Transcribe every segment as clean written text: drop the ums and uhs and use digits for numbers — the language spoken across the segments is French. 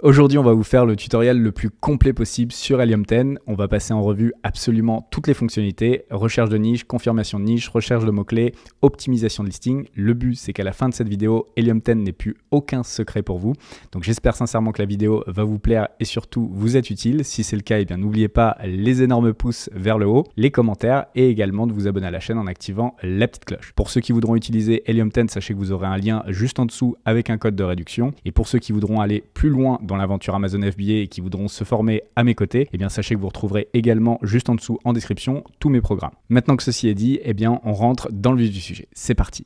Aujourd'hui, on va vous faire le tutoriel le plus complet possible sur Helium 10. On va passer en revue absolument toutes les fonctionnalités, recherche de niche, confirmation de niche, recherche de mots-clés, optimisation de listing. Le but, c'est qu'à la fin de cette vidéo, Helium 10 n'ait plus aucun secret pour vous. Donc j'espère sincèrement que la vidéo va vous plaire et surtout vous être utile. Si c'est le cas, n'oubliez pas les énormes pouces vers le haut, les commentaires et également de vous abonner à la chaîne en activant la petite cloche. Pour ceux qui voudront utiliser Helium 10, sachez que vous aurez un lien juste en dessous avec un code de réduction. Et pour ceux qui voudront aller plus loin dans l'aventure Amazon FBA et qui voudront se former à mes côtés, sachez que vous retrouverez également juste en dessous en description tous mes programmes. Maintenant que ceci est dit, on rentre dans le vif du sujet. C'est parti.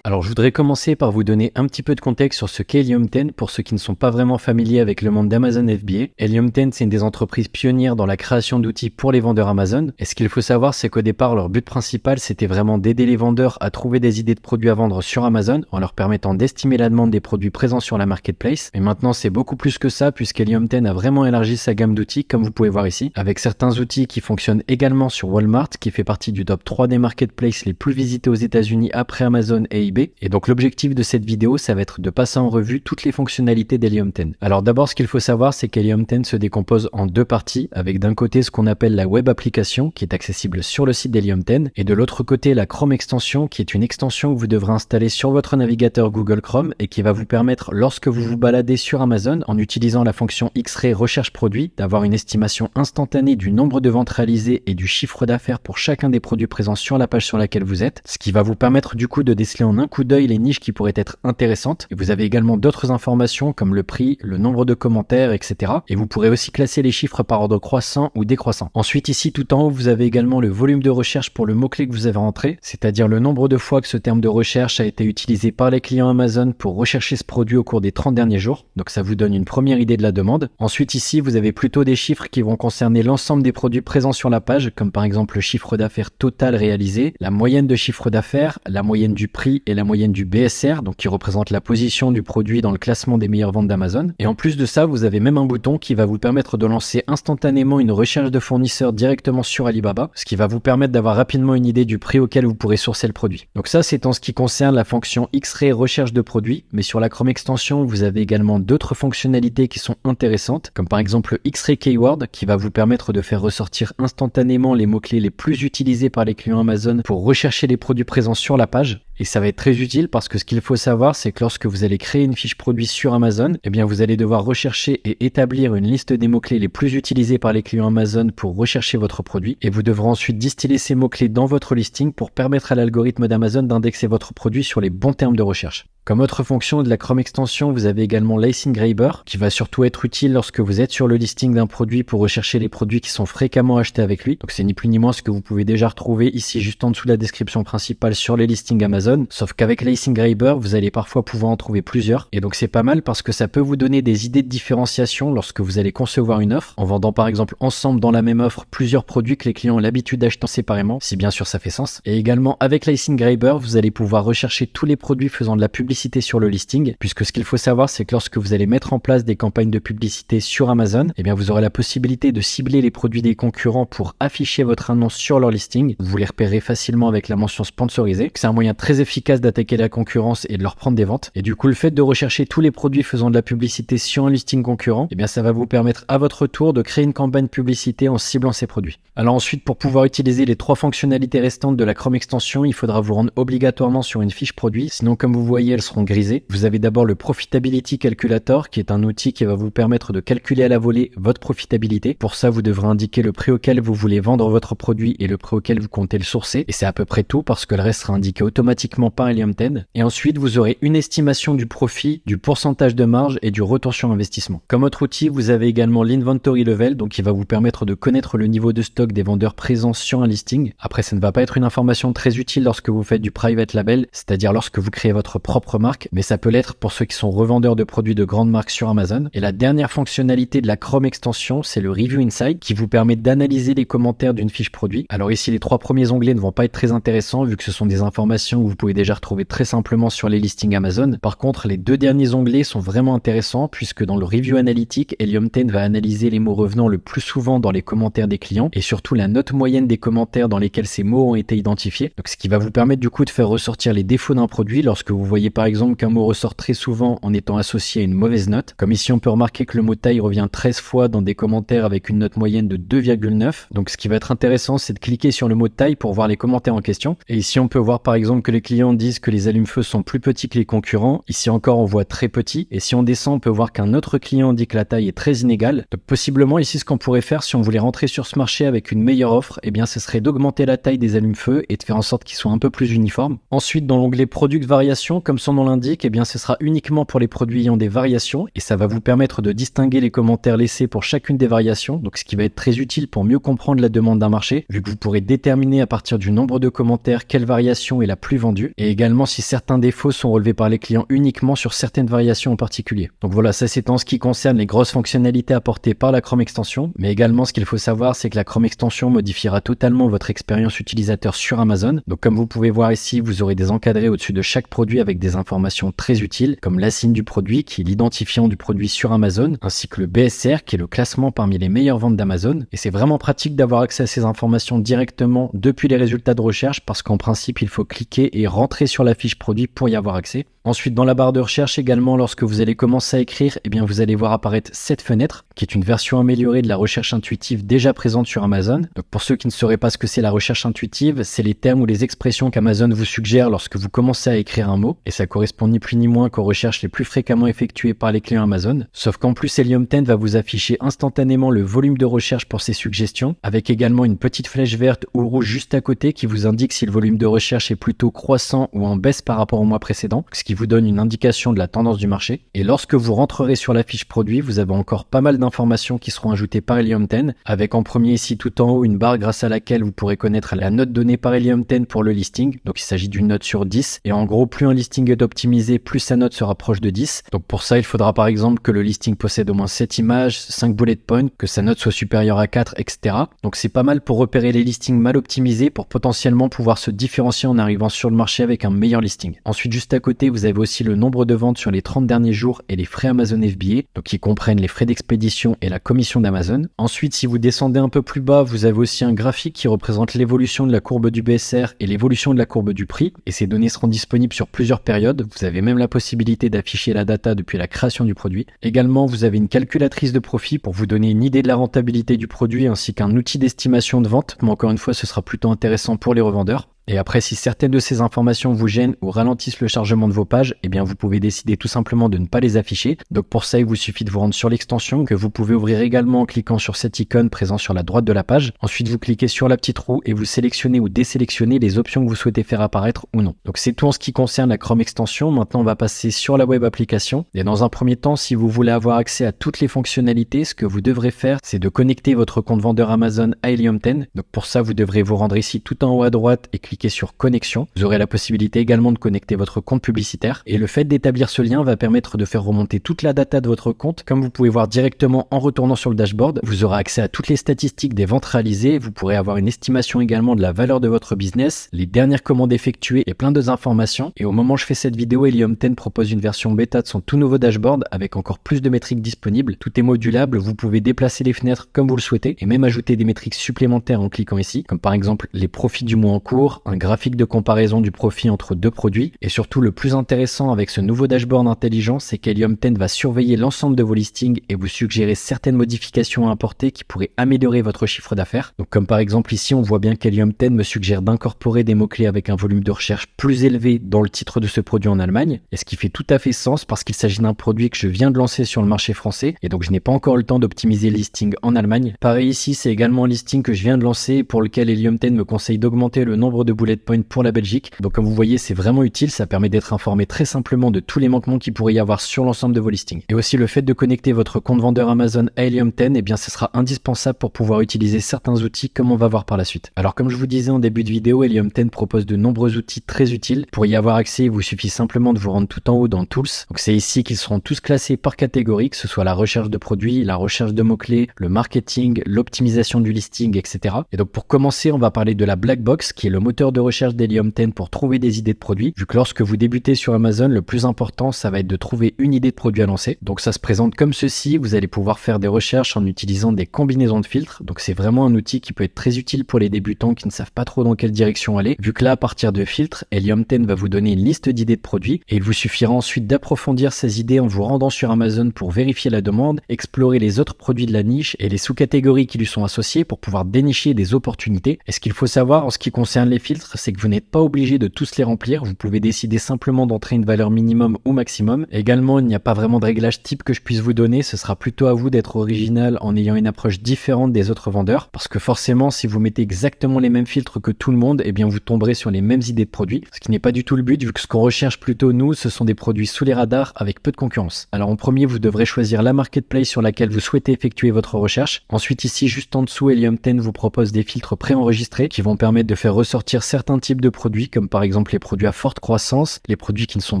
Alors je voudrais commencer par vous donner un petit peu de contexte sur ce qu'est Helium 10 pour ceux qui ne sont pas vraiment familiers avec le monde d'Amazon FBA. Helium 10, c'est une des entreprises pionnières dans la création d'outils pour les vendeurs Amazon. Et ce qu'il faut savoir, c'est qu'au départ, leur but principal, c'était vraiment d'aider les vendeurs à trouver des idées de produits à vendre sur Amazon en leur permettant d'estimer la demande des produits présents sur la marketplace. Mais maintenant, c'est beaucoup plus que ça puisqu'Helium 10 a vraiment élargi sa gamme d'outils, comme vous pouvez voir ici, avec certains outils qui fonctionnent également sur Walmart, qui fait partie du top 3 des marketplaces les plus visités aux États-Unis après Amazon et eBay. Et donc l'objectif de cette vidéo, ça va être de passer en revue toutes les fonctionnalités d'Helium 10. Alors d'abord, ce qu'il faut savoir, c'est qu'Helium 10 se décompose en deux parties, avec d'un côté ce qu'on appelle la web application, qui est accessible sur le site d'Helium 10, et de l'autre côté la Chrome extension, qui est une extension que vous devrez installer sur votre navigateur Google Chrome et qui va vous permettre, lorsque vous vous baladez sur Amazon, en utilisant la fonction X-Ray recherche produit, d'avoir une estimation instantanée du nombre de ventes réalisées et du chiffre d'affaires pour chacun des produits présents sur la page sur laquelle vous êtes, ce qui va vous permettre du coup de déceler en un coup d'œil les niches qui pourraient être intéressantes. Et vous avez également d'autres informations comme le prix, le nombre de commentaires, etc. Et vous pourrez aussi classer les chiffres par ordre croissant ou décroissant. Ensuite, ici tout en haut, vous avez également le volume de recherche pour le mot-clé que vous avez rentré, c'est-à-dire le nombre de fois que ce terme de recherche a été utilisé par les clients Amazon pour rechercher ce produit au cours des 30 derniers jours. Donc ça vous donne une première idée de la demande. Ensuite, ici, vous avez plutôt des chiffres qui vont concerner l'ensemble des produits présents sur la page, comme par exemple le chiffre d'affaires total réalisé, la moyenne de chiffre d'affaires, la moyenne du prix et la moyenne du BSR, donc qui représente la position du produit dans le classement des meilleures ventes d'Amazon. Et en plus de ça, vous avez même un bouton qui va vous permettre de lancer instantanément une recherche de fournisseurs directement sur Alibaba, ce qui va vous permettre d'avoir rapidement une idée du prix auquel vous pourrez sourcer le produit. Donc ça, c'est en ce qui concerne la fonction X-Ray recherche de produits, mais sur la Chrome extension, vous avez également d'autres fonctionnalités qui sont intéressantes, comme par exemple le X-Ray Keyword, qui va vous permettre de faire ressortir instantanément les mots-clés les plus utilisés par les clients Amazon pour rechercher les produits présents sur la page. Et ça va être très utile parce que ce qu'il faut savoir, c'est que lorsque vous allez créer une fiche produit sur Amazon, vous allez devoir rechercher et établir une liste des mots-clés les plus utilisés par les clients Amazon pour rechercher votre produit. Et vous devrez ensuite distiller ces mots-clés dans votre listing pour permettre à l'algorithme d'Amazon d'indexer votre produit sur les bons termes de recherche. Comme autre fonction de la Chrome extension, vous avez également l'Ice Engraver qui va surtout être utile lorsque vous êtes sur le listing d'un produit pour rechercher les produits qui sont fréquemment achetés avec lui. Donc c'est ni plus ni moins ce que vous pouvez déjà retrouver ici juste en dessous de la description principale sur les listings Amazon. Sauf qu'avec l'Ice Engraver, vous allez parfois pouvoir en trouver plusieurs. Et donc c'est pas mal parce que ça peut vous donner des idées de différenciation lorsque vous allez concevoir une offre, en vendant par exemple ensemble dans la même offre plusieurs produits que les clients ont l'habitude d'acheter séparément, si bien sûr ça fait sens. Et également avec l'Ice Engraver, vous allez pouvoir rechercher tous les produits faisant de la publicité sur le listing, puisque ce qu'il faut savoir, c'est que lorsque vous allez mettre en place des campagnes de publicité sur Amazon, vous aurez la possibilité de cibler les produits des concurrents pour afficher votre annonce sur leur listing. Vous les repérez facilement avec la mention sponsorisée. C'est un moyen très efficace d'attaquer la concurrence et de leur prendre des ventes. Et du coup, le fait de rechercher tous les produits faisant de la publicité sur un listing concurrent, ça va vous permettre à votre tour de créer une campagne publicité en ciblant ces produits. Alors ensuite, pour pouvoir utiliser les trois fonctionnalités restantes de la Chrome extension, il faudra vous rendre obligatoirement sur une fiche produit. Sinon, comme vous voyez, elles seront grisées. Vous avez d'abord le Profitability Calculator, qui est un outil qui va vous permettre de calculer à la volée votre profitabilité. Pour ça, vous devrez indiquer le prix auquel vous voulez vendre votre produit et le prix auquel vous comptez le sourcer. Et c'est à peu près tout parce que le reste sera indiqué automatiquement par Helium 10. Et ensuite, vous aurez une estimation du profit, du pourcentage de marge et du retour sur investissement. Comme autre outil, vous avez également l'Inventory Level, donc qui va vous permettre de connaître le niveau de stock des vendeurs présents sur un listing. Après, ça ne va pas être une information très utile lorsque vous faites du private label, c'est-à-dire lorsque vous créez votre propre marque, mais ça peut l'être pour ceux qui sont revendeurs de produits de grandes marques sur Amazon. Et la dernière fonctionnalité de la Chrome extension, c'est le Review Insight qui vous permet d'analyser les commentaires d'une fiche produit. Alors ici, les trois premiers onglets ne vont pas être très intéressants vu que ce sont des informations que vous pouvez déjà retrouver très simplement sur les listings Amazon. Par contre, les deux derniers onglets sont vraiment intéressants puisque dans le Review Analytique, Helium 10 va analyser les mots revenant le plus souvent dans les commentaires des clients et surtout la note moyenne des commentaires dans lesquels ces mots ont été identifiés. Donc ce qui va vous permettre du coup de faire ressortir les défauts d'un produit lorsque vous voyez par exemple qu'un mot ressort très souvent en étant associé à une mauvaise note. Comme ici, on peut remarquer que le mot taille revient 13 fois dans des commentaires avec une note moyenne de 2,9. Donc ce qui va être intéressant, c'est de cliquer sur le mot taille pour voir les commentaires en question. Et ici, on peut voir par exemple que les clients disent que les allume-feu sont plus petits que les concurrents. Ici encore, on voit très petit. Et si on descend, on peut voir qu'un autre client dit que la taille est très inégale. Donc possiblement ici, ce qu'on pourrait faire si on voulait rentrer sur ce marché avec une meilleure offre, eh bien ce serait d'augmenter la taille des allume-feu et de faire en sorte qu'ils soient un peu plus uniformes. Ensuite, dans l'onglet Product Variation, comme son nom l'indique, eh bien ce sera uniquement pour les produits ayant des variations et ça va vous permettre de distinguer les commentaires laissés pour chacune des variations. Donc ce qui va être très utile pour mieux comprendre la demande d'un marché, vu que vous pourrez déterminer à partir du nombre de commentaires quelle variation est la plus vendue et également si certains défauts sont relevés par les clients uniquement sur certaines variations en particulier. Donc voilà, ça c'est en ce qui concerne les grosses fonctionnalités apportées par la Chrome Extension, mais également ce qu'il faut savoir, c'est que la Chrome Extension modifiera totalement votre expérience utilisateur sur Amazon. Donc comme vous pouvez voir ici, vous aurez des encadrés au-dessus de chaque produit avec des informations très utiles, comme l'ASIN du produit qui est l'identifiant du produit sur Amazon, ainsi que le BSR qui est le classement parmi les meilleures ventes d'Amazon. Et c'est vraiment pratique d'avoir accès à ces informations directement depuis les résultats de recherche parce qu'en principe, il faut cliquer et rentrer sur la fiche produit pour y avoir accès. Ensuite, dans la barre de recherche également, lorsque vous allez commencer à écrire, eh bien, vous allez voir apparaître cette fenêtre, qui est une version améliorée de la recherche intuitive déjà présente sur Amazon. Donc, pour ceux qui ne sauraient pas ce que c'est la recherche intuitive, c'est les termes ou les expressions qu'Amazon vous suggère lorsque vous commencez à écrire un mot, et ça correspond ni plus ni moins qu'aux recherches les plus fréquemment effectuées par les clients Amazon. Sauf qu'en plus, Helium 10 va vous afficher instantanément le volume de recherche pour ces suggestions, avec également une petite flèche verte ou rouge juste à côté qui vous indique si le volume de recherche est plutôt croissant ou en baisse par rapport au mois précédent, ce qui vous donne une indication de la tendance du marché. Et lorsque vous rentrerez sur la fiche produit, vous avez encore pas mal d'informations qui seront ajoutées par Helium 10, avec en premier ici tout en haut une barre grâce à laquelle vous pourrez connaître la note donnée par Helium 10 pour le listing. Donc il s'agit d'une note sur 10. Et en gros, plus un listing est optimisé, plus sa note se rapproche de 10. Donc pour ça, il faudra par exemple que le listing possède au moins 7 images, 5 bullet points, que sa note soit supérieure à 4, etc. Donc c'est pas mal pour repérer les listings mal optimisés pour potentiellement pouvoir se différencier en arrivant sur le marché avec un meilleur listing. Ensuite, juste à côté, vous avez aussi le nombre de ventes sur les 30 derniers jours et les frais Amazon FBA, donc qui comprennent les frais d'expédition et la commission d'Amazon. Ensuite, si vous descendez un peu plus bas, vous avez aussi un graphique qui représente l'évolution de la courbe du BSR et l'évolution de la courbe du prix, et ces données seront disponibles sur plusieurs périodes. Vous avez même la possibilité d'afficher la data depuis la création du produit. Également, vous avez une calculatrice de profit pour vous donner une idée de la rentabilité du produit ainsi qu'un outil d'estimation de vente, mais encore une fois, ce sera plutôt intéressant pour les revendeurs. Et après, si certaines de ces informations vous gênent ou ralentissent le chargement de vos pages, eh bien vous pouvez décider tout simplement de ne pas les afficher. Donc pour ça, il vous suffit de vous rendre sur l'extension que vous pouvez ouvrir également en cliquant sur cette icône présente sur la droite de la page. Ensuite, vous cliquez sur la petite roue et vous sélectionnez ou désélectionnez les options que vous souhaitez faire apparaître ou non. Donc c'est tout en ce qui concerne la Chrome Extension. Maintenant, on va passer sur la web application. Et dans un premier temps, si vous voulez avoir accès à toutes les fonctionnalités, ce que vous devrez faire, c'est de connecter votre compte vendeur Amazon à Helium 10. Donc pour ça, vous devrez vous rendre ici tout en haut à droite et cliquer sur Connexion. Vous aurez la possibilité également de connecter votre compte publicitaire et le fait d'établir ce lien va permettre de faire remonter toute la data de votre compte. Comme vous pouvez voir directement en retournant sur le dashboard, vous aurez accès à toutes les statistiques des ventes réalisées, vous pourrez avoir une estimation également de la valeur de votre business, les dernières commandes effectuées et plein d'autres informations. Et au moment où je fais cette vidéo, Helium 10 propose une version bêta de son tout nouveau dashboard avec encore plus de métriques disponibles. Tout est modulable, vous pouvez déplacer les fenêtres comme vous le souhaitez et même ajouter des métriques supplémentaires en cliquant ici, comme par exemple les profits du mois en cours, un graphique de comparaison du profit entre deux produits. Et surtout, le plus intéressant avec ce nouveau dashboard intelligent, c'est qu'Helium 10 va surveiller l'ensemble de vos listings et vous suggérer certaines modifications à apporter qui pourraient améliorer votre chiffre d'affaires. Donc comme par exemple ici, on voit bien qu'Helium 10 me suggère d'incorporer des mots-clés avec un volume de recherche plus élevé dans le titre de ce produit en Allemagne, et ce qui fait tout à fait sens parce qu'il s'agit d'un produit que je viens de lancer sur le marché français et donc je n'ai pas encore le temps d'optimiser le listing en Allemagne. Pareil ici, c'est également un listing que je viens de lancer pour lequel Helium 10 me conseille d'augmenter le nombre de bullet points pour la Belgique. Donc comme vous voyez, c'est vraiment utile, ça permet d'être informé très simplement de tous les manquements qu'il pourrait y avoir sur l'ensemble de vos listings. Et aussi le fait de connecter votre compte vendeur Amazon à Helium 10, eh bien ce sera indispensable pour pouvoir utiliser certains outils comme on va voir par la suite. Alors comme je vous disais en début de vidéo, Helium 10 propose de nombreux outils très utiles. Pour y avoir accès, il vous suffit simplement de vous rendre tout en haut dans Tools. Donc c'est ici qu'ils seront tous classés par catégorie, que ce soit la recherche de produits, la recherche de mots-clés, le marketing, l'optimisation du listing, etc. Et donc pour commencer, on va parler de la Black Box, qui est le moteur moteur de recherche d'Helium 10 pour trouver des idées de produits, vu que lorsque vous débutez sur Amazon, le plus important, ça va être de trouver une idée de produit à lancer. Donc ça se présente comme ceci, vous allez pouvoir faire des recherches en utilisant des combinaisons de filtres. Donc c'est vraiment un outil qui peut être très utile pour les débutants qui ne savent pas trop dans quelle direction aller, vu que là, à partir de filtres, Helium 10 va vous donner une liste d'idées de produits et il vous suffira ensuite d'approfondir ces idées en vous rendant sur Amazon pour vérifier la demande, explorer les autres produits de la niche et les sous-catégories qui lui sont associées pour pouvoir dénicher des opportunités. Et ce qu'il faut savoir en ce qui concerne les filtres, c'est que vous n'êtes pas obligé de tous les remplir, vous pouvez décider simplement d'entrer une valeur minimum ou maximum. Également, il n'y a pas vraiment de réglage type que je puisse vous donner, ce sera plutôt à vous d'être original en ayant une approche différente des autres vendeurs, parce que forcément, si vous mettez exactement les mêmes filtres que tout le monde, eh bien vous tomberez sur les mêmes idées de produits, ce qui n'est pas du tout le but, vu que ce qu'on recherche plutôt nous, ce sont des produits sous les radars avec peu de concurrence. Alors en premier, vous devrez choisir la marketplace sur laquelle vous souhaitez effectuer votre recherche. Ensuite, ici, juste en dessous, Helium 10 vous propose des filtres préenregistrés qui vont permettre de faire ressortir certains types de produits, comme par exemple les produits à forte croissance, les produits qui ne sont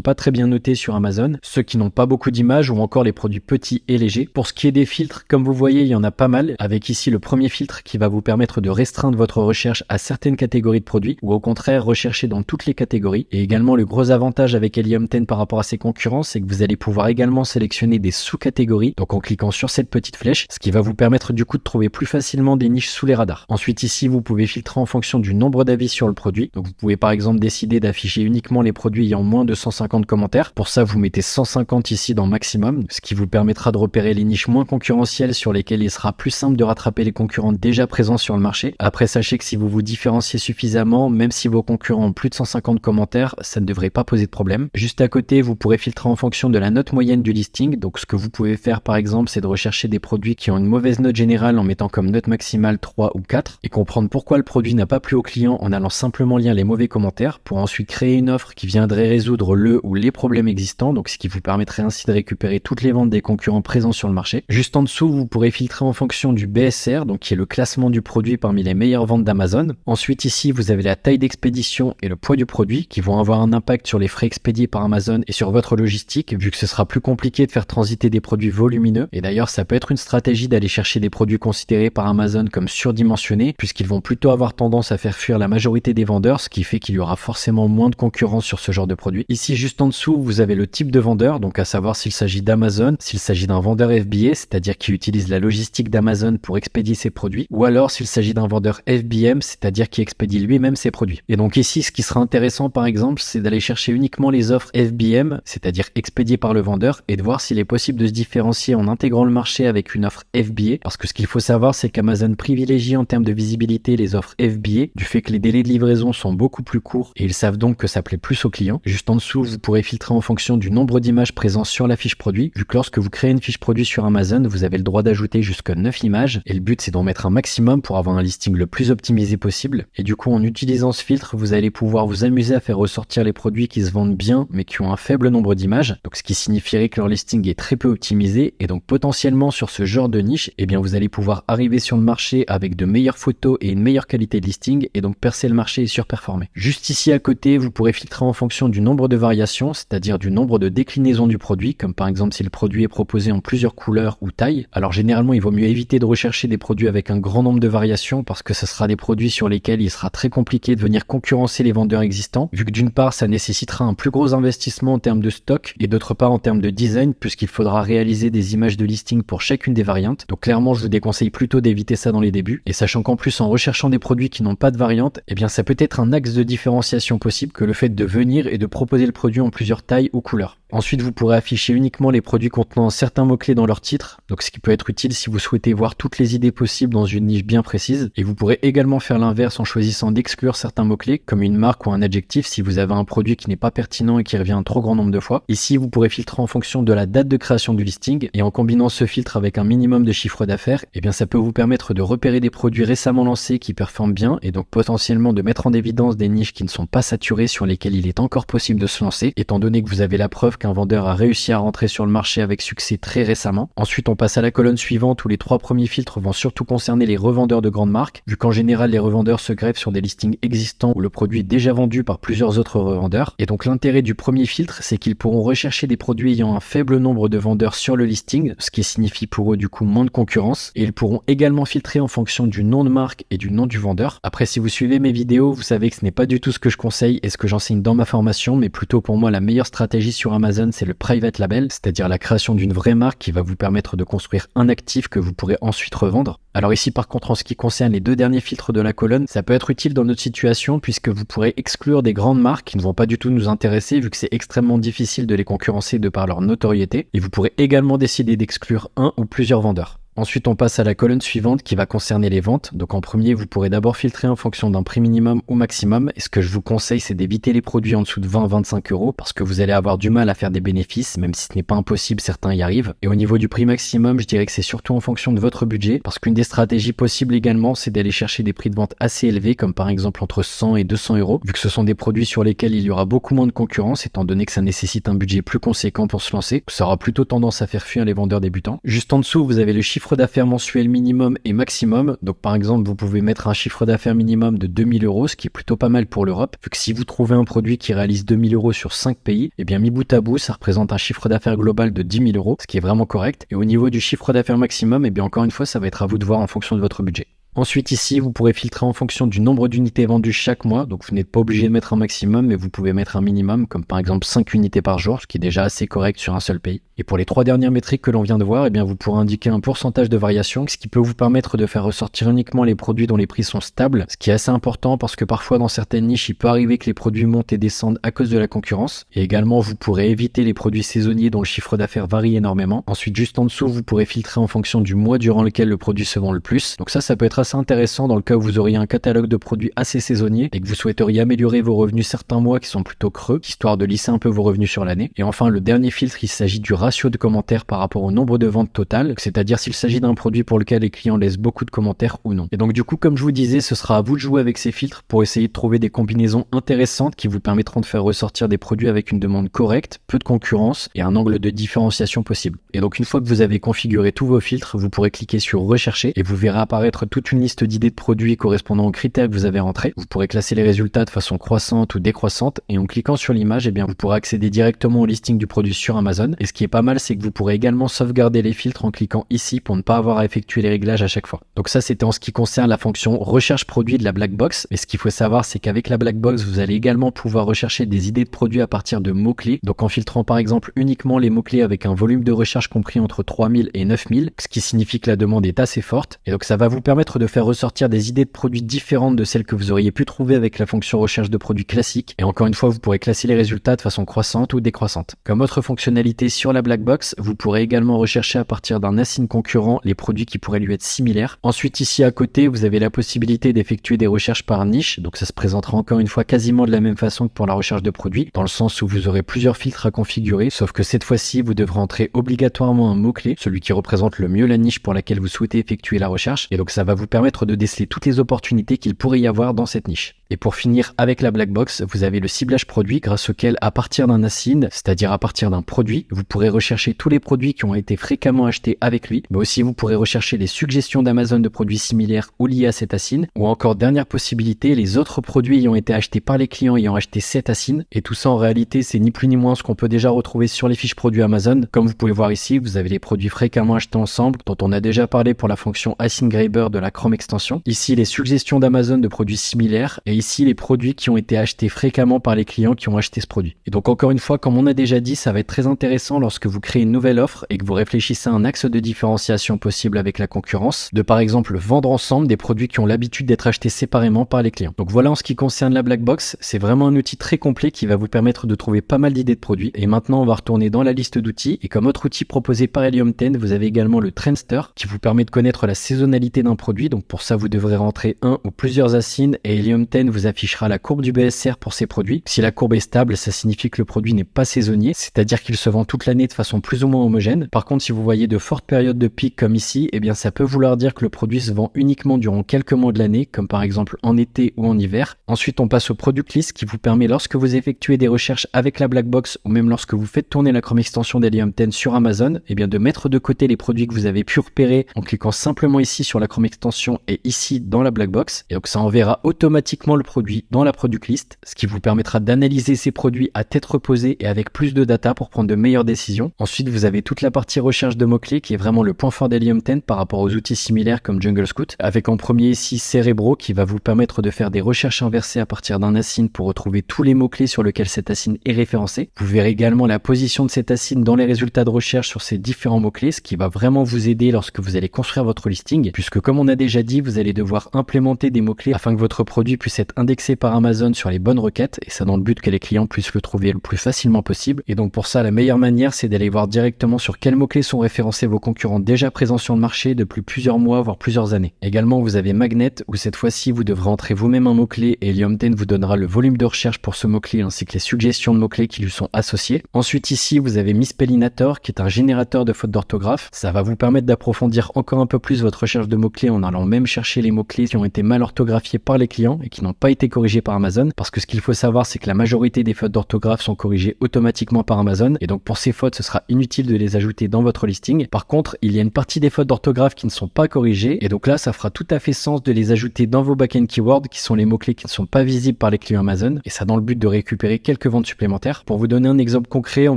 pas très bien notés sur Amazon, ceux qui n'ont pas beaucoup d'images ou encore les produits petits et légers. Pour ce qui est des filtres, comme vous voyez, il y en a pas mal, avec ici le premier filtre qui va vous permettre de restreindre votre recherche à certaines catégories de produits ou au contraire rechercher dans toutes les catégories. Et également, le gros avantage avec Helium 10 par rapport à ses concurrents, c'est que vous allez pouvoir également sélectionner des sous-catégories, donc en cliquant sur cette petite flèche, ce qui va vous permettre du coup de trouver plus facilement des niches sous les radars. Ensuite ici, vous pouvez filtrer en fonction du nombre d'avis sur le produit. Donc vous pouvez par exemple décider d'afficher uniquement les produits ayant moins de 150 commentaires. Pour ça, vous mettez 150 ici dans maximum, ce qui vous permettra de repérer les niches moins concurrentielles sur lesquelles il sera plus simple de rattraper les concurrents déjà présents sur le marché. Après, sachez que si vous vous différenciez suffisamment, même si vos concurrents ont plus de 150 commentaires, ça ne devrait pas poser de problème. Juste à côté, vous pourrez filtrer en fonction de la note moyenne du listing. Donc ce que vous pouvez faire par exemple, c'est de rechercher des produits qui ont une mauvaise note générale en mettant comme note maximale 3 ou 4 et comprendre pourquoi le produit n'a pas plu au client en allant simplement lire les mauvais commentaires pour ensuite créer une offre qui viendrait résoudre le ou les problèmes existants, donc ce qui vous permettrait ainsi de récupérer toutes les ventes des concurrents présents sur le marché. Juste en dessous, vous pourrez filtrer en fonction du BSR, donc qui est le classement du produit parmi les meilleures ventes d'Amazon. Ensuite ici, vous avez la taille d'expédition et le poids du produit qui vont avoir un impact sur les frais expédiés par Amazon et sur votre logistique, vu que ce sera plus compliqué de faire transiter des produits volumineux. Et d'ailleurs, ça peut être une stratégie d'aller chercher des produits considérés par Amazon comme surdimensionnés, puisqu'ils vont plutôt avoir tendance à faire fuir la majorité des vendeurs, ce qui fait qu'il y aura forcément moins de concurrence sur ce genre de produit. Ici, juste en dessous, vous avez le type de vendeur, donc à savoir s'il s'agit d'Amazon, s'il s'agit d'un vendeur FBA, c'est-à-dire qui utilise la logistique d'Amazon pour expédier ses produits, ou alors s'il s'agit d'un vendeur FBM, c'est-à-dire qui expédie lui-même ses produits. Et donc ici, ce qui sera intéressant par exemple, c'est d'aller chercher uniquement les offres FBM, c'est-à-dire expédiées par le vendeur, et de voir s'il est possible de se différencier en intégrant le marché avec une offre FBA, parce que ce qu'il faut savoir, c'est qu'Amazon privilégie en termes de visibilité les offres FBA, du fait que les délais de livraison sont beaucoup plus courts, et ils savent donc que ça plaît plus aux clients. Juste en dessous, vous pourrez filtrer en fonction du nombre d'images présentes sur la fiche produit, vu que lorsque vous créez une fiche produit sur Amazon, vous avez le droit d'ajouter jusqu'à 9 images, et le but c'est d'en mettre un maximum pour avoir un listing le plus optimisé possible. Et du coup, en utilisant ce filtre, vous allez pouvoir vous amuser à faire ressortir les produits qui se vendent bien, mais qui ont un faible nombre d'images, donc ce qui signifierait que leur listing est très peu optimisé, et donc potentiellement sur ce genre de niche, eh bien vous allez pouvoir arriver sur le marché avec de meilleures photos et une meilleure qualité de listing, et donc percer le marché et surperformer. Juste ici à côté, vous pourrez filtrer en fonction du nombre de variations, c'est-à-dire du nombre de déclinaisons du produit, comme par exemple si le produit est proposé en plusieurs couleurs ou tailles. Alors généralement, il vaut mieux éviter de rechercher des produits avec un grand nombre de variations, parce que ce sera des produits sur lesquels il sera très compliqué de venir concurrencer les vendeurs existants, vu que d'une part, ça nécessitera un plus gros investissement en termes de stock, et d'autre part en termes de design, puisqu'il faudra réaliser des images de listing pour chacune des variantes. Donc clairement, je vous déconseille plutôt d'éviter ça dans les débuts, et sachant qu'en plus, en recherchant des produits qui n'ont pas de variante, eh bien ça peut être un axe de différenciation possible que le fait de venir et de proposer le produit en plusieurs tailles ou couleurs. Ensuite, vous pourrez afficher uniquement les produits contenant certains mots-clés dans leur titre, donc ce qui peut être utile si vous souhaitez voir toutes les idées possibles dans une niche bien précise. Et vous pourrez également faire l'inverse en choisissant d'exclure certains mots-clés, comme une marque ou un adjectif si vous avez un produit qui n'est pas pertinent et qui revient un trop grand nombre de fois. Ici, vous pourrez filtrer en fonction de la date de création du listing, et en combinant ce filtre avec un minimum de chiffre d'affaires, eh bien ça peut vous permettre de repérer des produits récemment lancés qui performent bien, et donc potentiellement de mettre en évidence des niches qui ne sont pas saturées sur lesquelles il est encore possible de se lancer, étant donné que vous avez la preuve preuve qu'un vendeur a réussi à rentrer sur le marché avec succès très récemment. Ensuite, on passe à la colonne suivante où les 3 premiers filtres vont surtout concerner les revendeurs de grandes marques, vu qu'en général les revendeurs se greffent sur des listings existants où le produit est déjà vendu par plusieurs autres revendeurs. Et donc l'intérêt du premier filtre, c'est qu'ils pourront rechercher des produits ayant un faible nombre de vendeurs sur le listing, ce qui signifie pour eux du coup moins de concurrence, et ils pourront également filtrer en fonction du nom de marque et du nom du vendeur. Après, si vous suivez mes vidéos, vous savez que ce n'est pas du tout ce que je conseille et ce que j'enseigne dans ma formation, mais plutôt pour moi la meilleure stratégie sur Amazon, c'est le private label, c'est-à-dire la création d'une vraie marque qui va vous permettre de construire un actif que vous pourrez ensuite revendre. Alors ici par contre, en ce qui concerne les 2 derniers filtres de la colonne, ça peut être utile dans notre situation puisque vous pourrez exclure des grandes marques qui ne vont pas du tout nous intéresser vu que c'est extrêmement difficile de les concurrencer de par leur notoriété, et vous pourrez également décider d'exclure un ou plusieurs vendeurs. Ensuite, on passe à la colonne suivante qui va concerner les ventes. Donc en premier, vous pourrez d'abord filtrer en fonction d'un prix minimum ou maximum. Et ce que je vous conseille, c'est d'éviter les produits en dessous de 20-25 euros parce que vous allez avoir du mal à faire des bénéfices, même si ce n'est pas impossible, certains y arrivent. Et au niveau du prix maximum, je dirais que c'est surtout en fonction de votre budget parce qu'une des stratégies possibles également, c'est d'aller chercher des prix de vente assez élevés, comme par exemple entre 100 et 200 euros, vu que ce sont des produits sur lesquels il y aura beaucoup moins de concurrence, étant donné que ça nécessite un budget plus conséquent pour se lancer. Ça aura plutôt tendance à faire fuir les vendeurs débutants. Juste en dessous, vous avez le chiffre d'affaires mensuel minimum et maximum. Donc par exemple, vous pouvez mettre un chiffre d'affaires minimum de 2000 euros, ce qui est plutôt pas mal pour l'Europe, vu que si vous trouvez un produit qui réalise 2000 euros sur 5 pays, et bien mis bout à bout, ça représente un chiffre d'affaires global de 10 000 euros, ce qui est vraiment correct. Et au niveau du chiffre d'affaires maximum, et bien encore une fois, ça va être à vous de voir en fonction de votre budget. Ensuite ici, vous pourrez filtrer en fonction du nombre d'unités vendues chaque mois, donc vous n'êtes pas obligé de mettre un maximum, mais vous pouvez mettre un minimum, comme par exemple 5 unités par jour, ce qui est déjà assez correct sur un seul pays. Et pour les 3 dernières métriques que l'on vient de voir, eh bien vous pourrez indiquer un pourcentage de variation, ce qui peut vous permettre de faire ressortir uniquement les produits dont les prix sont stables, ce qui est assez important parce que parfois dans certaines niches, il peut arriver que les produits montent et descendent à cause de la concurrence. Et également, vous pourrez éviter les produits saisonniers dont le chiffre d'affaires varie énormément. Ensuite, juste en dessous, vous pourrez filtrer en fonction du mois durant lequel le produit se vend le plus. Donc ça peut être assez intéressant dans le cas où vous auriez un catalogue de produits assez saisonniers et que vous souhaiteriez améliorer vos revenus certains mois qui sont plutôt creux, histoire de lisser un peu vos revenus sur l'année. Et enfin, le dernier filtre, il s'agit du ratio de commentaires par rapport au nombre de ventes totales, c'est-à-dire s'il s'agit d'un produit pour lequel les clients laissent beaucoup de commentaires ou non. Et donc du coup, comme je vous disais, ce sera à vous de jouer avec ces filtres pour essayer de trouver des combinaisons intéressantes qui vous permettront de faire ressortir des produits avec une demande correcte, peu de concurrence et un angle de différenciation possible. Et donc une fois que vous avez configuré tous vos filtres, vous pourrez cliquer sur rechercher et vous verrez apparaître toute une liste d'idées de produits correspondant aux critères que vous avez rentrés. Vous pourrez classer les résultats de façon croissante ou décroissante et en cliquant sur l'image, eh bien vous pourrez accéder directement au listing du produit sur Amazon. Et ce qui est pas mal, c'est que vous pourrez également sauvegarder les filtres en cliquant ici pour ne pas avoir à effectuer les réglages à chaque fois. Donc ça, c'était en ce qui concerne la fonction recherche produit de la black box. Et ce qu'il faut savoir, c'est qu'avec la black box, vous allez également pouvoir rechercher des idées de produits à partir de mots-clés. Donc en filtrant par exemple uniquement les mots-clés avec un volume de recherche compris entre 3000 et 9000, ce qui signifie que la demande est assez forte. Et donc ça va vous permettre de faire ressortir des idées de produits différentes de celles que vous auriez pu trouver avec la fonction recherche de produits classique. Et encore une fois, vous pourrez classer les résultats de façon croissante ou décroissante. Comme autre fonctionnalité sur la black box, vous pourrez également rechercher à partir d'un assigne concurrent les produits qui pourraient lui être similaires. Ensuite, ici à côté, vous avez la possibilité d'effectuer des recherches par niche. Donc ça se présentera encore une fois quasiment de la même façon que pour la recherche de produits, dans le sens où vous aurez plusieurs filtres à configurer, sauf que cette fois-ci, vous devrez entrer obligatoirement un mot-clé, celui qui représente le mieux la niche pour laquelle vous souhaitez effectuer la recherche. Et donc ça va vous permettre de déceler toutes les opportunités qu'il pourrait y avoir dans cette niche. Et pour finir avec la black box, vous avez le ciblage produit grâce auquel à partir d'un assigne, c'est-à-dire à partir d'un produit, vous pourrez rechercher tous les produits qui ont été fréquemment achetés avec lui, mais aussi vous pourrez rechercher les suggestions d'Amazon de produits similaires ou liés à cet assigne, ou encore dernière possibilité, les autres produits ayant été achetés par les clients ayant acheté cet assigne. Et tout ça en réalité, c'est ni plus ni moins ce qu'on peut déjà retrouver sur les fiches produits Amazon. Comme vous pouvez voir ici, vous avez les produits fréquemment achetés ensemble, dont on a déjà parlé pour la fonction Assigne Grabber de la Chrome extension. Ici, les suggestions d'Amazon de produits similaires, et ici les produits qui ont été achetés fréquemment par les clients qui ont acheté ce produit. Et donc encore une fois, comme on a déjà dit, ça va être très intéressant lorsque vous créez une nouvelle offre et que vous réfléchissez à un axe de différenciation possible avec la concurrence, de par exemple vendre ensemble des produits qui ont l'habitude d'être achetés séparément par les clients. Donc voilà en ce qui concerne la black box, c'est vraiment un outil très complet qui va vous permettre de trouver pas mal d'idées de produits. Et maintenant on va retourner dans la liste d'outils, et comme autre outil proposé par Helium 10, vous avez également le Trendster qui vous permet de connaître la saisonnalité d'un produit produit. Donc pour ça, vous devrez rentrer un ou plusieurs asynes et Helium 10 vous affichera la courbe du BSR pour ces produits. Si la courbe est stable, ça signifie que le produit n'est pas saisonnier, c'est-à-dire qu'il se vend toute l'année de façon plus ou moins homogène. Par contre, si vous voyez de fortes périodes de pic comme ici, eh bien ça peut vouloir dire que le produit se vend uniquement durant quelques mois de l'année, comme par exemple en été ou en hiver. Ensuite, on passe au Product List qui vous permet, lorsque vous effectuez des recherches avec la black box ou même lorsque vous faites tourner la Chrome extension d'Helium 10 sur Amazon, eh bien de mettre de côté les produits que vous avez pu repérer en cliquant simplement ici sur la Chrome extension et ici dans la black box. Et donc ça enverra automatiquement le produit dans la Product List, ce qui vous permettra d'analyser ces produits à tête reposée et avec plus de data pour prendre de meilleures décisions. Ensuite, vous avez toute la partie recherche de mots-clés qui est vraiment le point fort d'Helium 10 par rapport aux outils similaires comme Jungle Scout, avec en premier ici Cerebro qui va vous permettre de faire des recherches inversées à partir d'un asyne pour retrouver tous les mots-clés sur lesquels cet asyne est référencé. Vous verrez également la position de cet asyne dans les résultats de recherche sur ces différents mots-clés, ce qui va vraiment vous aider lorsque vous allez construire votre listing, puisque comme on a déjà dit, vous allez devoir implémenter des mots-clés afin que votre produit puisse être indexé par Amazon sur les bonnes requêtes, et ça dans le but que les clients puissent le trouver le plus facilement possible. Et donc pour ça, la meilleure manière, c'est d'aller voir directement sur quels mots-clés sont référencés vos concurrents déjà présents sur le marché depuis plusieurs mois, voire plusieurs années. Également, vous avez Magnet, où cette fois-ci, vous devrez entrer vous-même un mot-clé et Helium 10 vous donnera le volume de recherche pour ce mot-clé ainsi que les suggestions de mots-clés qui lui sont associées. Ensuite, ici, vous avez Misspellinator, qui est un générateur de fautes d'orthographe. Ça va vous permettre d'approfondir encore un peu plus votre recherche de mots-clés en allant même chercher les mots-clés qui ont été mal orthographiés par les clients et qui n'ont pas été corrigés par Amazon. Parce que ce qu'il faut savoir, c'est que la majorité des fautes d'orthographe sont corrigées automatiquement par Amazon. Et donc pour ces fautes, ce sera inutile de les ajouter dans votre listing. Par contre, il y a une partie des fautes d'orthographe qui ne sont pas corrigées. Et donc là, ça fera tout à fait sens de les ajouter dans vos back-end keywords, qui sont les mots-clés qui ne sont pas visibles par les clients Amazon. Et ça dans le but de récupérer quelques ventes supplémentaires. Pour vous donner un exemple concret, on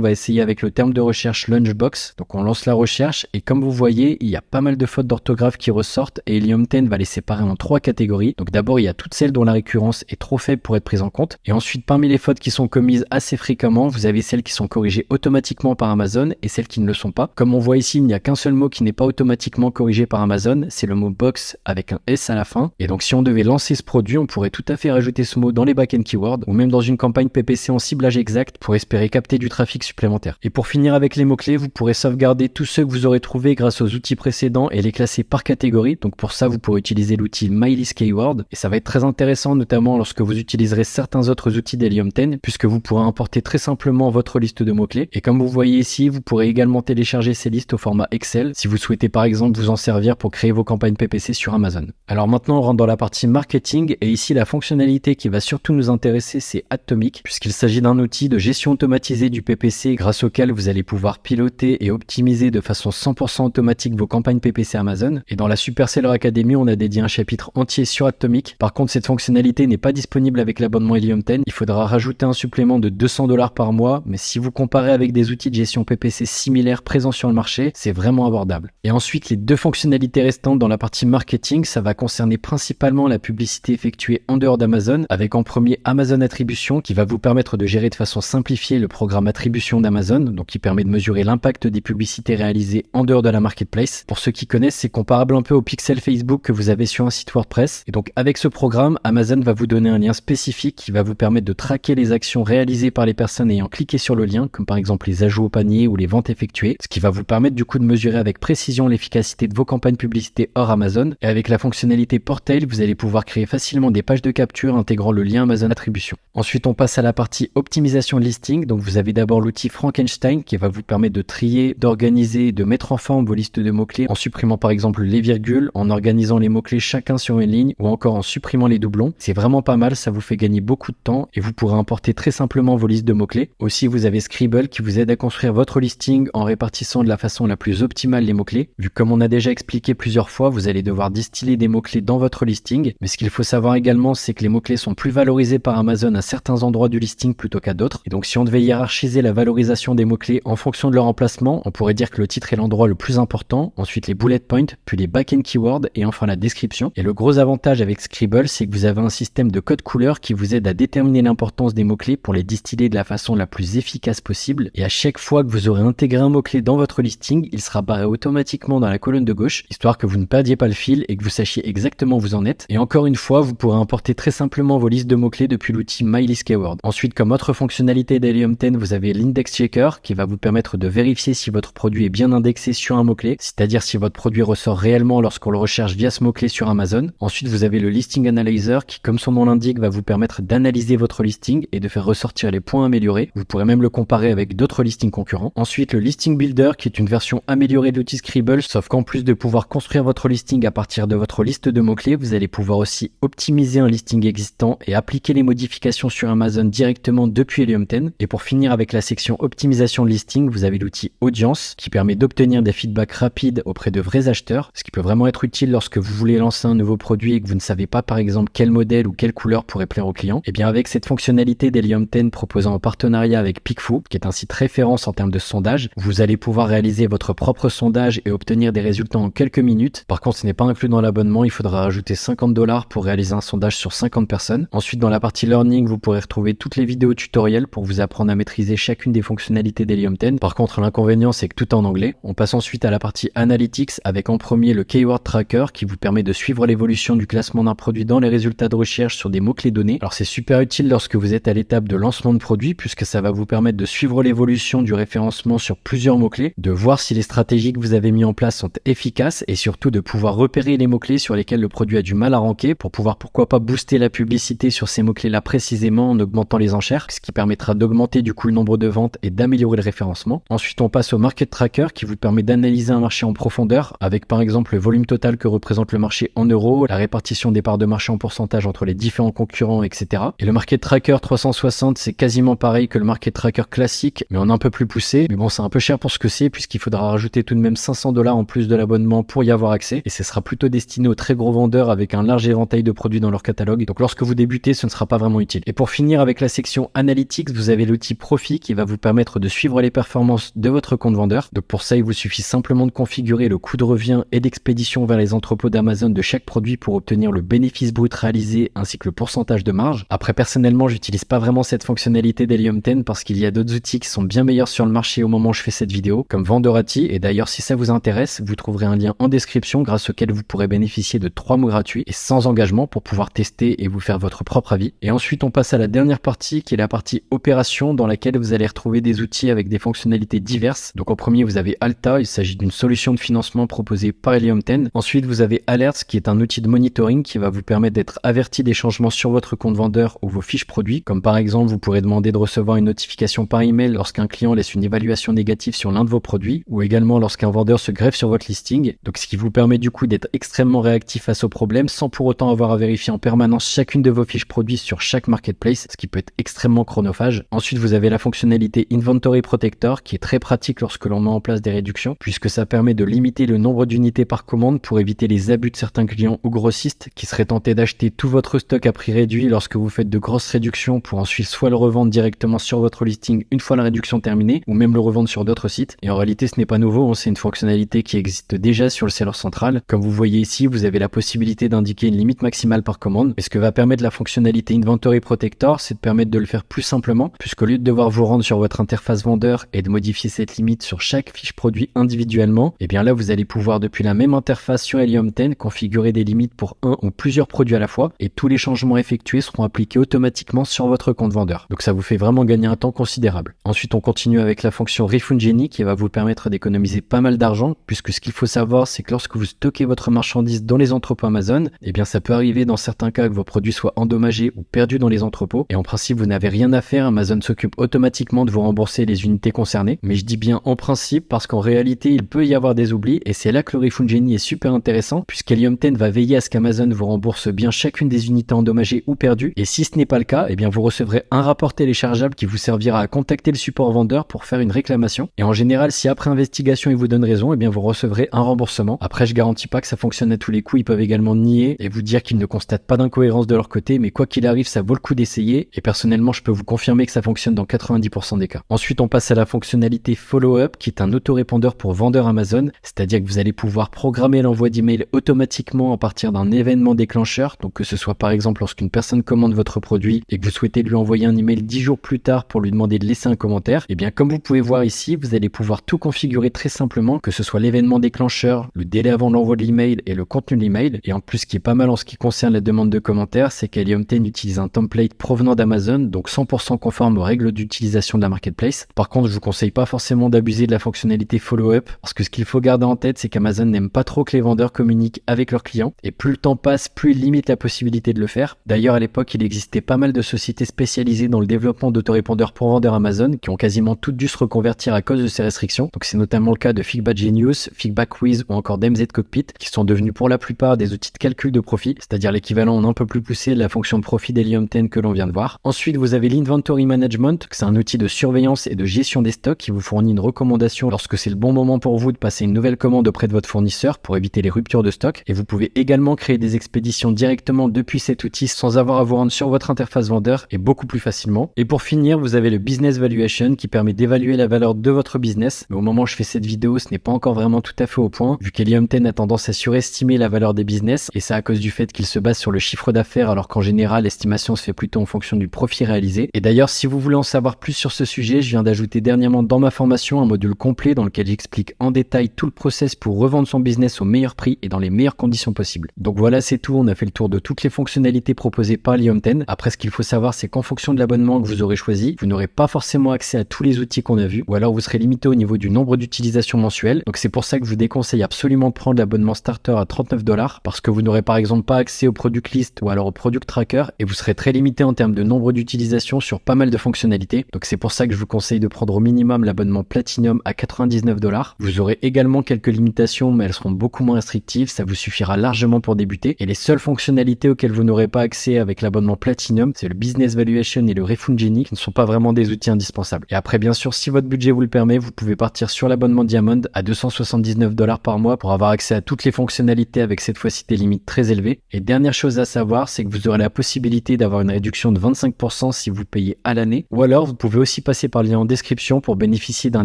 va essayer avec le terme de recherche Lunchbox. Donc on lance la recherche et comme vous voyez, il y a pas mal de fautes d'orthographe qui ressortent et Helium 10 va les séparer en 3 catégories. Donc d'abord, il y a toutes celles dont la récurrence est trop faible pour être prise en compte. Et ensuite, parmi les fautes qui sont commises assez fréquemment, vous avez celles qui sont corrigées automatiquement par Amazon et celles qui ne le sont pas. Comme on voit ici, il n'y a qu'un seul mot qui n'est pas automatiquement corrigé par Amazon, c'est le mot box avec un S à la fin. Et donc si on devait lancer ce produit, on pourrait tout à fait rajouter ce mot dans les back-end keywords ou même dans une campagne PPC en ciblage exact pour espérer capter du trafic supplémentaire. Et pour finir avec les mots-clés, vous pourrez sauvegarder tous ceux que vous aurez trouvés grâce aux outils précédents et les classer par catégorie. Donc pour ça, vous pourrez utiliser l'outil MyListKeyword et ça va être très intéressant notamment lorsque vous utiliserez certains autres outils d'Helium 10 puisque vous pourrez importer très simplement votre liste de mots-clés. Et comme vous voyez ici, vous pourrez également télécharger ces listes au format Excel si vous souhaitez par exemple vous en servir pour créer vos campagnes PPC sur Amazon. Alors maintenant, on rentre dans la partie marketing et ici la fonctionnalité qui va surtout nous intéresser, c'est Atomic puisqu'il s'agit d'un outil de gestion automatisée du PPC grâce auquel vous allez pouvoir piloter et optimiser de façon 100% automatique vos campagnes PPC Amazon. Et dans la Super Seller Academy, on a dédié un chapitre entier sur Atomic. Par contre, cette fonctionnalité n'est pas disponible avec l'abonnement Helium 10. Il faudra rajouter un supplément de $200 par mois, mais si vous comparez avec des outils de gestion PPC similaires présents sur le marché, c'est vraiment abordable. Et ensuite, les deux fonctionnalités restantes dans la partie marketing, ça va concerner principalement la publicité effectuée en dehors d'Amazon, avec en premier Amazon Attribution qui va vous permettre de gérer de façon simplifiée le programme attribution d'Amazon, donc qui permet de mesurer l'impact des publicités réalisées en dehors de la marketplace. Pour ceux qui connaissent, c'est comparable un peu au pixel Facebook que vous avez sur un site WordPress. Et donc avec ce programme, Amazon va vous donner un lien spécifique qui va vous permettre de traquer les actions réalisées par les personnes ayant cliqué sur le lien, comme par exemple les ajouts au panier ou les ventes effectuées, ce qui va vous permettre du coup de mesurer avec précision l'efficacité de vos campagnes publicité hors Amazon. Et avec la fonctionnalité Portail, vous allez pouvoir créer facilement des pages de capture intégrant le lien Amazon Attribution. Ensuite, on passe à la partie optimisation de listing. Donc vous avez d'abord l'outil Frankenstein qui va vous permettre de trier, d'organiser et de mettre en forme vos listes de mots-clés en supprimant par exemple les virgules, en organisant les mots-clés chacun sur une ligne ou encore en supprimant les doublons. C'est vraiment pas mal, ça vous fait gagner beaucoup de temps et vous pourrez importer très simplement vos listes de mots-clés. Aussi, vous avez Scribble qui vous aide à construire votre listing en répartissant de la façon la plus optimale les mots-clés. Vu comme on a déjà expliqué plusieurs fois, vous allez devoir distiller des mots-clés dans votre listing. Mais ce qu'il faut savoir également, c'est que les mots-clés sont plus valorisés par Amazon à certains endroits du listing plutôt qu'à d'autres. Et donc si on devait hiérarchiser la valorisation des mots-clés en fonction de leur emplacement, on pourrait dire que le titre est l'endroit le plus important, ensuite les bullet points, puis les back-end keywords et enfin la description. Et le gros avantage avec Scribble, c'est que vous avez un système de code couleur qui vous aide à déterminer l'importance des mots-clés pour les distiller de la façon la plus efficace possible. Et à chaque fois que vous aurez intégré un mot-clé dans votre listing, il sera barré automatiquement dans la colonne de gauche, histoire que vous ne perdiez pas le fil et que vous sachiez exactement où vous en êtes. Et encore une fois, vous pourrez importer très simplement vos listes de mots-clés depuis l'outil MyListKeyword. Ensuite, comme autre fonctionnalité d'Helium 10, vous avez l'Index Checker qui va vous permettre de vérifier si votre produit est bien indexé sur un mot-clé, c'est-à-dire si votre produit ressort réellement lorsqu'on le recherche recherche via ce mot-clé sur Amazon. Ensuite, vous avez le Listing Analyzer qui, comme son nom l'indique, va vous permettre d'analyser votre listing et de faire ressortir les points améliorés. Vous pourrez même le comparer avec d'autres listings concurrents. Ensuite, le Listing Builder qui est une version améliorée de l'outil Scribble, sauf qu'en plus de pouvoir construire votre listing à partir de votre liste de mots-clés, vous allez pouvoir aussi optimiser un listing existant et appliquer les modifications sur Amazon directement depuis Helium 10. Et pour finir avec la section optimisation de listing, vous avez l'outil Audience qui permet d'obtenir des feedbacks rapides auprès de vrais acheteurs, ce qui peut vraiment être utile lorsque vous voulez lancer un nouveau produit et que vous ne savez pas par exemple quel modèle ou quelle couleur pourrait plaire aux clients. Et bien avec cette fonctionnalité d'Helium 10 proposant en partenariat avec Pickfu, qui est un site référence en termes de sondage, vous allez pouvoir réaliser votre propre sondage et obtenir des résultats en quelques minutes. Par contre, ce n'est pas inclus dans l'abonnement, il faudra rajouter $50 pour réaliser un sondage sur 50 personnes. Ensuite, dans la partie Learning, vous pourrez retrouver toutes les vidéos tutoriels pour vous apprendre à maîtriser chacune des fonctionnalités d'Helium 10. Par contre, l'inconvénient, c'est que tout est en anglais. On passe ensuite à la partie Analytics avec en premier le Keyword Tracker qui vous permet de suivre l'évolution du classement d'un produit dans les résultats de recherche sur des mots-clés donnés. Alors c'est super utile lorsque vous êtes à l'étape de lancement de produit puisque ça va vous permettre de suivre l'évolution du référencement sur plusieurs mots-clés, de voir si les stratégies que vous avez mis en place sont efficaces et surtout de pouvoir repérer les mots-clés sur lesquels le produit a du mal à ranker pour pouvoir pourquoi pas booster la publicité sur ces mots-clés-là précisément en augmentant les enchères, ce qui permettra d'augmenter du coup le nombre de ventes et d'améliorer le référencement. Ensuite, on passe au Market Tracker qui vous permet d'analyser un marché en profondeur avec par exemple le volume total que représente le marché en euros, la répartition des parts de marché en pourcentage entre les différents concurrents, etc. Et le Market Tracker 360, c'est quasiment pareil que le Market Tracker classique, mais en un peu plus poussé. Mais bon, c'est un peu cher pour ce que c'est puisqu'il faudra rajouter tout de même $500 en plus de l'abonnement pour y avoir accès. Et ce sera plutôt destiné aux très gros vendeurs avec un large éventail de produits dans leur catalogue. Donc lorsque vous débutez, ce ne sera pas vraiment utile. Et pour finir avec la section Analytics, vous avez l'outil Profi qui va vous permettre de suivre les performances de votre compte vendeur. Donc pour ça, il vous suffit simplement de configurer le coût de revient et d'expédition vers les entrepôts d'Amazon de chaque produit pour obtenir le bénéfice brut réalisé ainsi que le pourcentage de marge. Après, personnellement, j'utilise pas vraiment cette fonctionnalité d'Helium 10 parce qu'il y a d'autres outils qui sont bien meilleurs sur le marché au moment où je fais cette vidéo, comme Vendorati. Et d'ailleurs, si ça vous intéresse, vous trouverez un lien en description grâce auquel vous pourrez bénéficier de 3 mois gratuits et sans engagement pour pouvoir tester et vous faire votre propre avis. Et ensuite, on passe à la dernière partie qui est la partie opération dans laquelle vous allez retrouver des outils avec des fonctionnalités diverses. Donc en premier, vous avez Alta, il s'agit d'une solution de financement proposée par Helium 10. Ensuite, vous avez Alerts qui est un outil de monitoring qui va vous permettre d'être averti des changements sur votre compte vendeur ou vos fiches produits. Comme par exemple, vous pourrez demander de recevoir une notification par email lorsqu'un client laisse une évaluation négative sur l'un de vos produits ou également lorsqu'un vendeur se greffe sur votre listing. Donc ce qui vous permet du coup d'être extrêmement réactif face aux problèmes sans pour autant avoir à vérifier en permanence chacune de vos fiches produits sur chaque marketplace, ce qui peut être extrêmement chronophage. Ensuite, vous avez la fonctionnalité Inventory Protector qui est très pratique lorsque l'on met en place des réductions puisque ça permet de limiter le nombre d'unités par commande pour éviter les abus de certains clients ou grossistes qui seraient tentés d'acheter tout votre stock à prix réduit lorsque vous faites de grosses réductions pour ensuite soit le revendre directement sur votre listing une fois la réduction terminée ou même le revendre sur d'autres sites. Et en réalité, ce n'est pas nouveau, c'est une fonctionnalité qui existe déjà sur le seller central. Comme vous voyez ici, vous avez la possibilité d'indiquer une limite maximale par commande. Et ce que va permettre la fonctionnalité Inventory Protector, c'est de permettre de le faire plus simplement puisqu'au lieu de devoir vous rendre sur votre interface vendeur et de modifier cette limite sur chaque fiche produit individuellement, et bien là, vous allez pouvoir depuis la même interface sur Helium 10 configurer des limites pour un ou plusieurs produits à la fois et tous les changements effectués seront appliqués automatiquement sur votre compte vendeur. Donc ça vous fait vraiment gagner un temps considérable. Ensuite, on continue avec la fonction Refund Genie qui va vous permettre d'économiser pas mal d'argent puisque ce qu'il faut savoir, c'est que lorsque vous stockez votre marchandise dans les entrepôts Amazon, et bien ça peut arriver dans certains cas que vos produits soient endommagés ou perdus dans les entrepôts et en principe, vous n'avez rien à faire, Amazon s'occupe automatiquement de vous rembourser les unités concernées. Mais je dis bien en principe parce qu'en réalité, il peut y avoir des oublis et c'est là que le Refund Genie est super intéressant puisqu'Helium 10 va veiller à ce qu'Amazon vous rembourse bien chacune des unités endommagées ou perdues et si ce n'est pas le cas, et bien vous recevrez un rapport téléchargeable qui vous servira à contacter le support vendeur pour faire une réclamation et en général, si après investigation il vous donne raison, et bien vous recevrez un remboursement. Après, je garantis pas que ça fonctionne à tous les coups, ils peuvent également nier et vous dire qu'ils ne constatent pas d'incohérence de leur côté, mais quoi qu'il arrive, ça vaut le coup d'essayer et personnellement, je peux vous confirmer que ça fonctionne dans 90% des cas. Ensuite, on passe à la fonctionnalité Follow-up qui est un autorépondeur pour vendeurs Amazon, c'est-à-dire que vous allez pouvoir programmer l'envoi d'email automatiquement à partir d'un événement déclencheur, donc que ce soit par exemple lorsqu'une personne commande votre produit et que vous souhaitez lui envoyer un email 10 jours plus tard pour lui demander de laisser un commentaire, et bien comme vous pouvez voir ici, vous allez pouvoir tout configurer très simplement, que ce soit l'événement déclencheur, le délai avant l'envoi de l'email et le contenu de l'email. Et en plus, ce qui est pas mal en ce qui concerne la demande de commentaires, c'est qu'Helium 10 utilise un template provenant d'Amazon, donc 100% conforme aux règles d'utilisation de la marketplace. Par contre, je vous conseille pas forcément d'abuser de la fonctionnalité follow-up, parce que ce qu'il faut garder en tête, c'est qu'Amazon n'aime pas trop que les vendeurs vendeurs communiquent avec leurs clients. Et plus le temps passe, plus ils limitent la possibilité de le faire. D'ailleurs, à l'époque, il existait pas mal de sociétés spécialisées dans le développement d'autorépondeurs pour vendeurs Amazon qui ont quasiment toutes dû se reconvertir à cause de ces restrictions. Donc c'est notamment le cas de Feedback Genius, Feedback Wiz ou encore DMZ Cockpit qui sont devenus pour la plupart des outils de calcul de profit, c'est-à-dire l'équivalent en un peu plus poussé de la fonction profit d'Helium 10 que l'on vient de voir. Ensuite, vous avez l'Inventory Management, c'est un outil de surveillance et de gestion des stocks qui vous fournit une recommandation lorsque c'est le bon moment pour vous de passer une nouvelle commande auprès de votre fournisseur pour éviter les ruptures de stock. Et vous pouvez également créer des expéditions directement depuis cet outil sans avoir à vous rendre sur votre interface vendeur et beaucoup plus facilement. Et pour finir, vous avez le Business Valuation qui permet d'évaluer la valeur de votre business. Mais au moment où je fais cette vidéo, ce n'est pas encore vraiment tout à fait au point, vu qu'Helium 10 a tendance à surestimer la valeur des business, et ça à cause du fait qu'il se base sur le chiffre d'affaires, alors qu'en général, l'estimation se fait plutôt en fonction du profit réalisé. Et d'ailleurs, si vous voulez en savoir plus sur ce sujet, je viens d'ajouter dernièrement dans ma formation un module complet dans lequel j'explique en détail tout le process pour revendre son business au meilleur prix et dans les meilleures conditions possibles. Donc voilà, c'est tout, on a fait le tour de toutes les fonctionnalités proposées par Helium 10. Après, ce qu'il faut savoir, c'est qu'en fonction de l'abonnement que vous aurez choisi, vous n'aurez pas forcément accès à tous les outils qu'on a vus, ou alors vous serez limité au niveau du nombre d'utilisations mensuelles. Donc c'est pour ça que je vous déconseille absolument de prendre l'abonnement starter à $39 parce que vous n'aurez par exemple pas accès au product list ou alors au product tracker et vous serez très limité en termes de nombre d'utilisations sur pas mal de fonctionnalités. Donc c'est pour ça que je vous conseille de prendre au minimum l'abonnement Platinum à $99. Vous aurez également quelques limitations mais elles seront beaucoup moins restrictives, ça vous suffira largement pour débuter. Et les seules fonctionnalités auxquelles vous n'aurez pas accès avec l'abonnement Platinum, c'est le Business Valuation et le Refund Genie qui ne sont pas vraiment des outils indispensables. Et après bien sûr, si votre budget vous le permet, vous pouvez partir sur l'abonnement Diamond à $279 par mois pour avoir accès à toutes les fonctionnalités avec cette fois-ci des limites très élevées. Et dernière chose à savoir, c'est que vous aurez la possibilité d'avoir une réduction de 25% si vous payez à l'année. Ou alors, vous pouvez aussi passer par le lien en description pour bénéficier d'un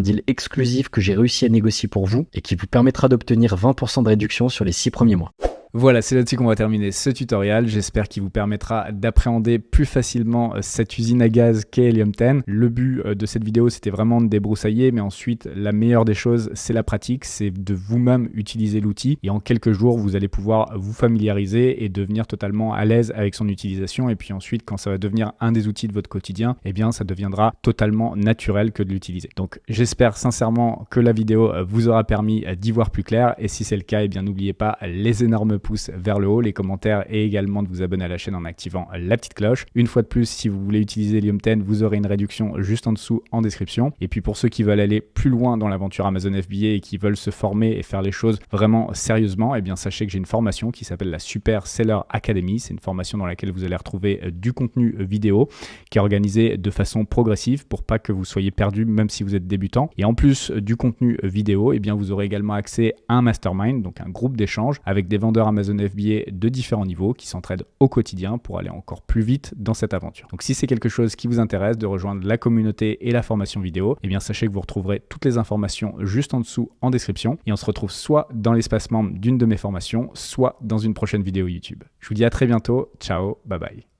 deal exclusif que j'ai réussi à négocier pour vous et qui vous permettra d'obtenir 20% de réduction sur les 6 premiers mois. Voilà, c'est là-dessus qu'on va terminer ce tutoriel. J'espère qu'il vous permettra d'appréhender plus facilement cette usine à gaz qu'est Helium 10. Le but de cette vidéo, c'était vraiment de débroussailler, mais ensuite, la meilleure des choses, c'est la pratique, c'est de vous-même utiliser l'outil. Et en quelques jours, vous allez pouvoir vous familiariser et devenir totalement à l'aise avec son utilisation. Et puis ensuite, quand ça va devenir un des outils de votre quotidien, eh bien, ça deviendra totalement naturel que de l'utiliser. Donc, j'espère sincèrement que la vidéo vous aura permis d'y voir plus clair. Et si c'est le cas, eh bien, n'oubliez pas les énormes pouces vers le haut, les commentaires et également de vous abonner à la chaîne en activant la petite cloche. Une fois de plus, si vous voulez utiliser Helium 10, vous aurez une réduction juste en dessous en description. Et puis pour ceux qui veulent aller plus loin dans l'aventure Amazon FBA et qui veulent se former et faire les choses vraiment sérieusement, eh bien sachez que j'ai une formation qui s'appelle la Super Seller Academy. C'est une formation dans laquelle vous allez retrouver du contenu vidéo qui est organisé de façon progressive pour pas que vous soyez perdu même si vous êtes débutant. Et en plus du contenu vidéo, eh bien vous aurez également accès à un mastermind, donc un groupe d'échange avec des vendeurs Amazon FBA de différents niveaux qui s'entraident au quotidien pour aller encore plus vite dans cette aventure. Donc si c'est quelque chose qui vous intéresse de rejoindre la communauté et la formation vidéo, eh bien sachez que vous retrouverez toutes les informations juste en dessous en description et on se retrouve soit dans l'espace membre d'une de mes formations, soit dans une prochaine vidéo YouTube. Je vous dis à très bientôt, ciao, bye bye.